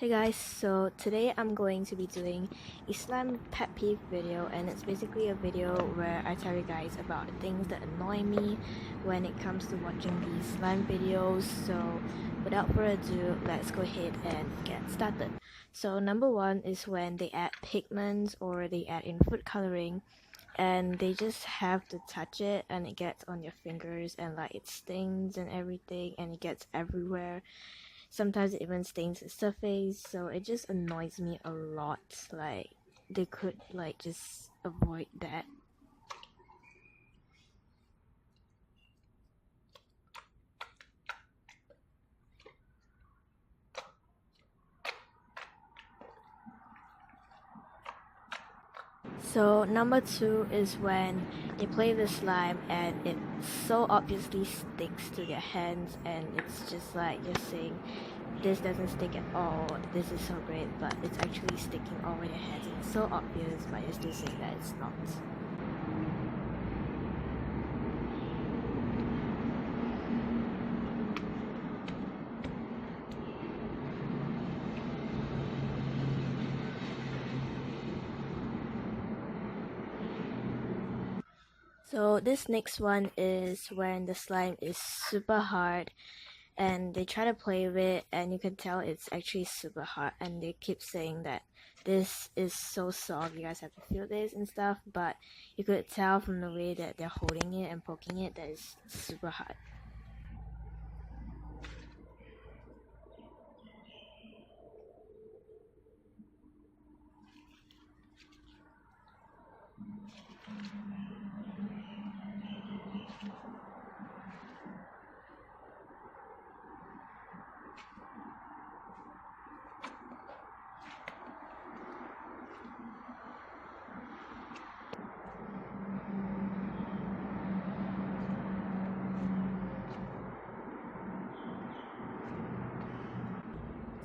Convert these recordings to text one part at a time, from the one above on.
Hey guys, so today I'm going to be doing a slime pet peeve video, and it's basically a video where I tell you guys about the things that annoy me when it comes to watching these slime videos. So without further ado, let's go ahead and get started. So number one is when they add pigments or they add in food coloring and they just have to touch it and it gets on your fingers and like it stings and everything and it gets everywhere. Sometimes it even stains the surface, so it just annoys me a lot. Like, they could like just avoid that. So number two is when they play the slime and it so obviously sticks to their hands, and it's just like you're saying this doesn't stick at all, this is so great, but it's actually sticking all over your hands and it's so obvious, but you're still saying that it's not. So this next one is when the slime is super hard and they try to play with it and you can tell it's actually super hard, and they keep saying that this is so soft, you guys have to feel this and stuff, but you could tell from the way that they're holding it and poking it that it's super hard.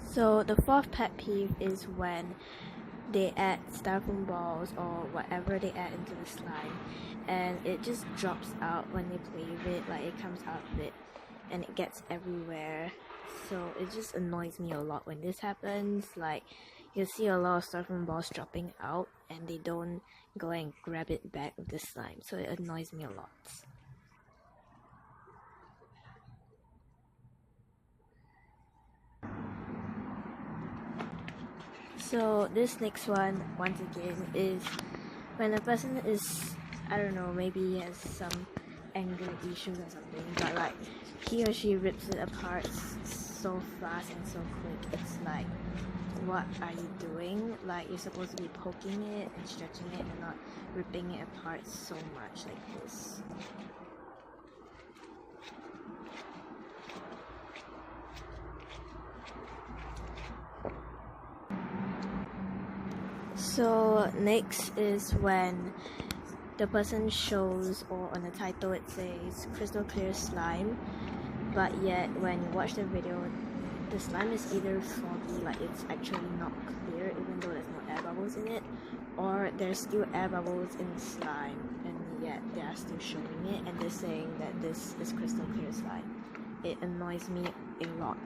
So the fourth pet peeve is when they add styrofoam balls or whatever they add into the slime and it just drops out when they play with it, like it comes out of it and it gets everywhere. So it just annoys me a lot when this happens. Like, you'll see a lot of styrofoam balls dropping out and they don't go and grab it back with the slime, so it annoys me a lot. So this next one, once again, is when a person is, I don't know, maybe he has some anger issues or something, but like he or she rips it apart so fast and so quick. It's like, what are you doing? Like, you're supposed to be poking it and stretching it and not ripping it apart so much like this. So next is when the person shows, or on the title it says crystal clear slime, but yet when you watch the video the slime is either foggy, like it's actually not clear even though there's no air bubbles in it, or there's still air bubbles in the slime and yet they are still showing it and they're saying that this is crystal clear slime. It annoys me a lot.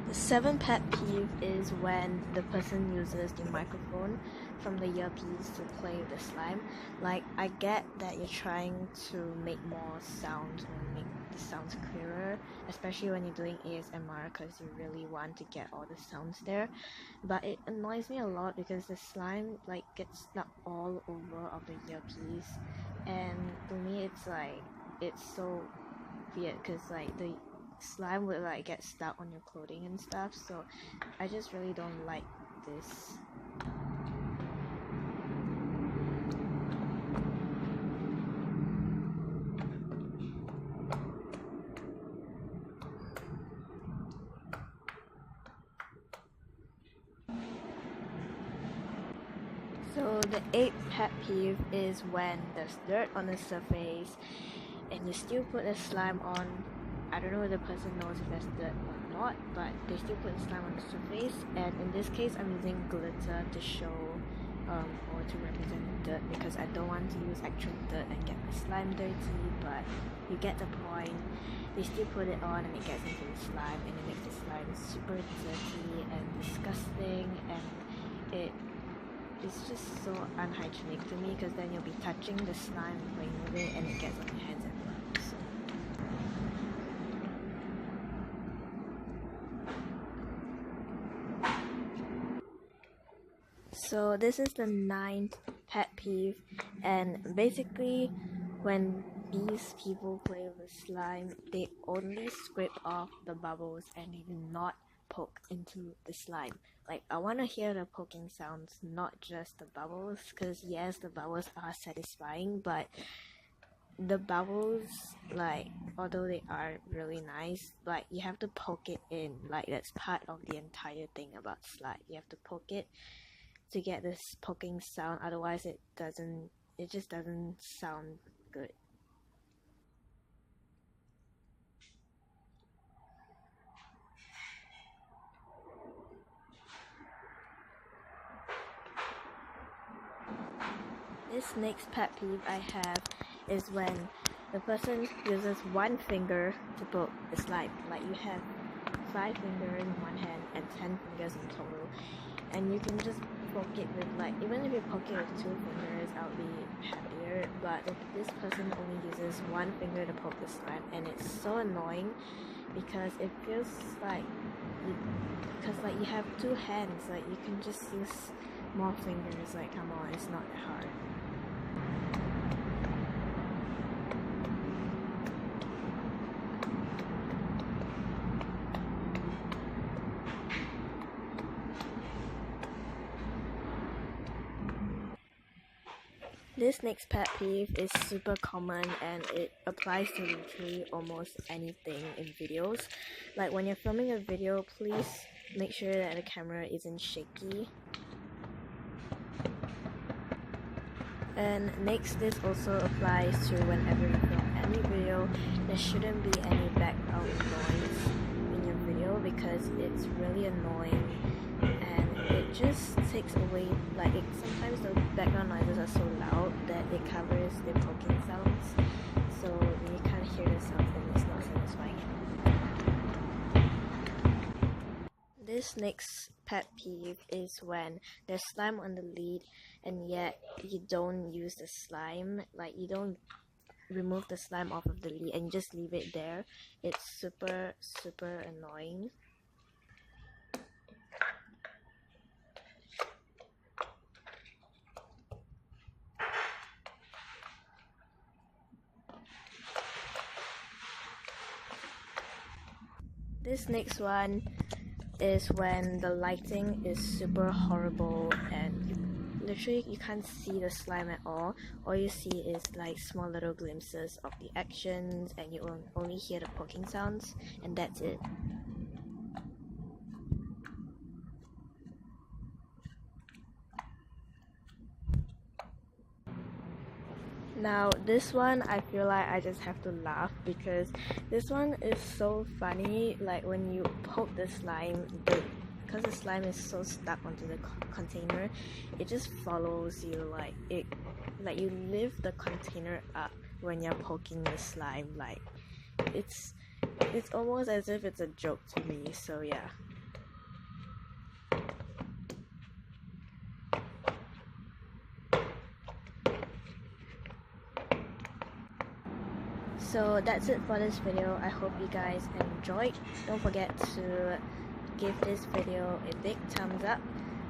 The seventh pet peeve is when the person uses the microphone from the earpiece to play with the slime. Like, I get that you're trying to make more sound or make the sounds clearer, especially when you're doing ASMR, because you really want to get all the sounds there, but it annoys me a lot because the slime like gets stuck all over of the earpiece, and to me it's like, it's so weird because like the slime would like get stuck on your clothing and stuff, so I just really don't like this. So the eighth pet peeve is when there's dirt on the surface and you still put the slime on. I don't know if the person knows if there's dirt on not, but they still put slime on the surface, and in this case I'm using glitter to show or to represent dirt, because I don't want to use actual dirt and get the slime dirty, but you get the point. They still put it on and it gets into the slime, and it makes the slime super dirty and disgusting, and it's just so unhygienic to me, because then you'll be touching the slime and playing with it and it gets on your hands and gloves. So this is the 9th pet peeve, and basically when these people play with slime, they only scrape off the bubbles and they do not poke into the slime. Like, I want to hear the poking sounds, not just the bubbles, because yes, the bubbles are satisfying, but the bubbles, like, although they are really nice, like, you have to poke it in. Like, that's part of the entire thing about slime. You have to poke it to get this poking sound, otherwise it just doesn't sound good. This next pet peeve I have is when the person uses one finger to poke the slime. Like, you have 5 fingers in one hand and 10 fingers in total, and you can just poke it with, like, even if you poke it with 2 fingers, I'll be happier, but if this person only uses 1 finger to poke the slime, and it's so annoying because it feels like you have 2 hands, like, you can just use more fingers. Like, come on, it's not that hard. This next pet peeve is super common, and it applies to literally almost anything in videos. Like, when you're filming a video, please make sure that the camera isn't shaky. And next, this also applies to whenever you film any video, there shouldn't be any background noise in your video, because it's really annoying and it just takes away, like, sometimes the background noises are so loud that it covers the poking sounds, so you can't hear the sounds and it's not satisfying anymore. This next pet peeve is when there's slime on the lid and yet you don't use the slime, like, you don't remove the slime off of the lid and you just leave it there. It's super annoying. This next one is when the lighting is super horrible and literally you can't see the slime at all. All you see is like small little glimpses of the actions, and you only hear the poking sounds, and that's it. Now this one, I feel like I just have to laugh because this one is so funny. Like, when you poke the slime, because the slime is so stuck onto the container, it just follows you. Like, you lift the container up when you're poking the slime. Like, it's almost as if it's a joke to me. So yeah. So that's it for this video. I hope you guys enjoyed. Don't forget to give this video a big thumbs up,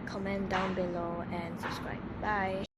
comment down below, and subscribe. Bye!